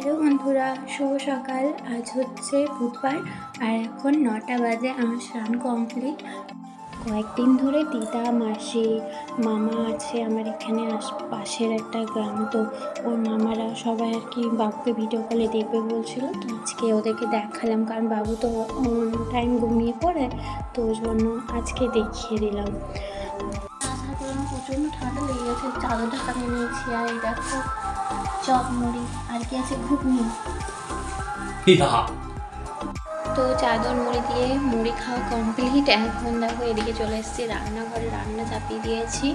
Hello বন্ধুরা, শুভ সকাল। আজ হচ্ছে বুধবার আর এখন 9টা বাজে। আমার স্নান কমপ্লিট। কয়েকদিন ধরে দিদা, মাসি, মামা আছে আমার এখানে পাশের একটা গ্রাম, তো ওর মামারা সবাই আর কি বাবুকে ভিডিও কলে দেখবে বলছিল, তো আজকে ওদেরকে দেখালাম, কারণ বাবু তো টাইম ঘুমিয়ে পড়ে, তো ওই জন্য আজকে দেখিয়ে দিলাম। আসার পর আমার প্রচণ্ড ঠান্ডা লেগে গেছে, চাদরটা কামিয়ে নিয়েছি। আর এই দেখো চপ মুড়ি আর কি আছে, ঘুগনি। তো চাদর মুড়ি দিয়ে মুড়ি খাওয়া কমপ্লিট। এখন দেখো এদিকে চলে এসেছি রান্নাঘরে, রান্না চাপিয়ে দিয়েছি।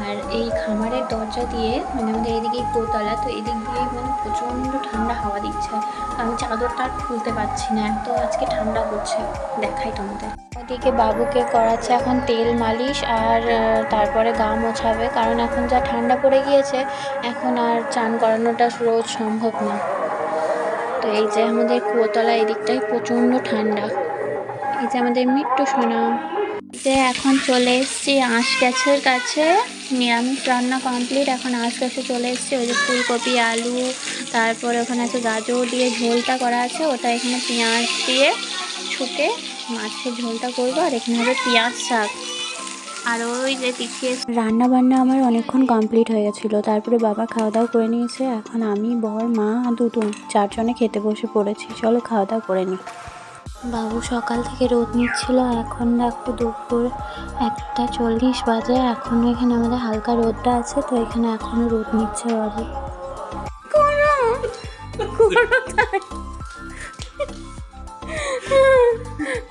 আর এই খামারের দরজা দিয়ে মানে আমাদের এদিকে দোতলা, তো এদিক দিয়ে মানে প্রচণ্ড ঠান্ডা হাওয়া দিচ্ছে। আমি চাদরটা আর খুলতে পারছি না, এত আজকে ঠান্ডা করছে। দেখাই তোমাদের। ওদিকে বাবুকে করাচ্ছে এখন তেল মালিশ, আর তারপরে গা মোছাবে, কারণ এখন যা ঠান্ডা পড়ে গিয়েছে এখন আর চান করানোটা রোজ সম্ভব না। তো এই যে আমাদের কুয়োতলা এদিকটাই প্রচণ্ড ঠান্ডা। এই যে আমাদের মিট্টু সোনা। যে এখন চলে এসেছি আঁশ গাছের কাছে, নিরামিষ রান্না কমপ্লিট। এখন আঁশ গাছে চলে এসেছি। ওই যে ফুলকপি, আলু, তারপরে ওখানে আছে গাজর দিয়ে ঝোলটা করা আছে, ওটা এখানে পেঁয়াজ দিয়ে ছুটে মাছের ঝোলটা করবো। আর এখানে হবে পেঁয়াজ শাক। আর ওই যে পিছিয়ে রান্না বান্না আমার অনেকক্ষণ কমপ্লিট হয়ে গেছিলো। তারপরে বাবা খাওয়া দাওয়া করে নিয়েছে। এখন আমি, বর, মা আর দুদুন চারজনে খেতে বসে পড়েছি। চলো খাওয়া দাওয়া করে নিই। বাবু সকাল থেকে রোদ নিচ্ছিল, এখন দেখো দুপুর 1:40 বাজে। এখনও এখানে আমাদের হালকা রোদটা আছে, তো এখানে এখনও রোদ নিচ্ছে বাবু।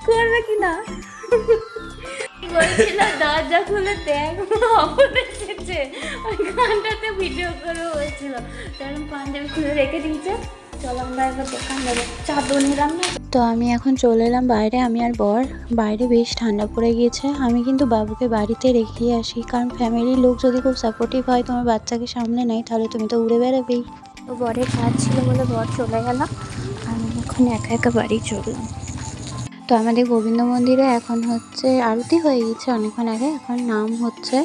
করবে কি না বলছিল, দরজা খুলে দেখ এসেছে, ওই গানটাতে ভিডিও করে বলছিল। তখন পাঞ্জাবি খুলে রেখে দিয়েছে। চলো আমরা একবার দোকান যাবো, চাদর নিলাম না। তো আমি এখন চলে এলাম বাইরে, আমি আর বর। বাইরে বেশ ঠান্ডা পড়ে গিয়েছে। আমি কিন্তু বাবুকে বাড়িতে রেখেই আসি, কারণ ফ্যামিলির লোক যদি খুব সাপোর্টিভ হয়, তোমার বাচ্চাকে সামলে নেয়, তাহলে তুমি তো উড়ে বেড়াবেই। তো বরের কাজ ছিল বলে বর চলে গেলাম, আমি এখন একা একা বাড়ি চললাম। তো আমাদের গোবিন্দ মন্দিরে এখন হচ্ছে আরতি হয়ে গেছে অনেকক্ষণ আগে, এখন নাম হচ্ছে।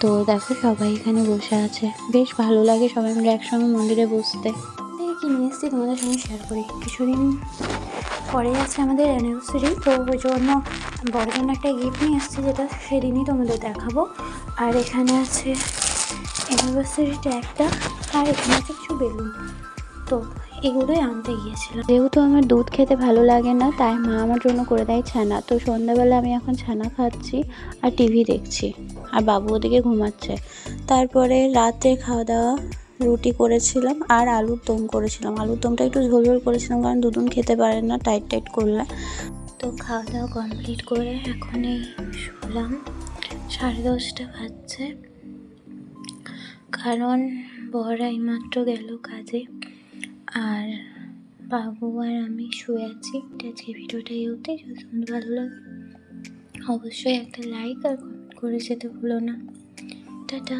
তো দেখো সবাই এখানে বসে আছে, বেশ ভালো লাগে সবাই মিলে একসঙ্গে মন্দিরে বসতে। কি নিয়ে এসেছি তোমাদের সঙ্গে শেয়ার করি। কিছুদিন পরে আছে আমাদের অ্যানিভার্সারি, তো ওই জন্য বড় জন্য একটা গিফট নিয়ে এসেছি, যেটা সেদিনই তোমাদের দেখাবো। আর এখানে আছে অ্যানিভার্সারি ট্যাগটা, আর এখানে আছে কিছু বেলুন। তো এগুলোই আনতে গিয়েছিলাম। যেহেতু আমার দুধ খেতে ভালো লাগে না, তাই মা আমার জন্য করে দেয় ছানা। তো সন্ধ্যাবেলা আমি এখন ছানা খাচ্ছি আর টিভি দেখছি, আর বাবু ওদিকে ঘুমাচ্ছে। তারপরে রাতে খাওয়া দাওয়া রুটি করেছিলাম আর আলুর দম করেছিলাম। আলুর দমটা একটু ঝোল ঝোল করেছিলাম, কারণ দুদিন খেতে পারে না টাইট টাইট করলে। তো খাওয়া দাওয়া কমপ্লিট করে এখন এই শুলাম। 10:30 বাজছে, কারণ বড়রা এইমাত্র গেল কাজে, আর বাবু আর আমি শুয়ে আছি। আজকে ভিডিওটা ইউতে যদি তোমাদের ভালো লাগে অবশ্যই একটা লাইক আর কমেন্ট করে যেতে ভুলো না। টাটা।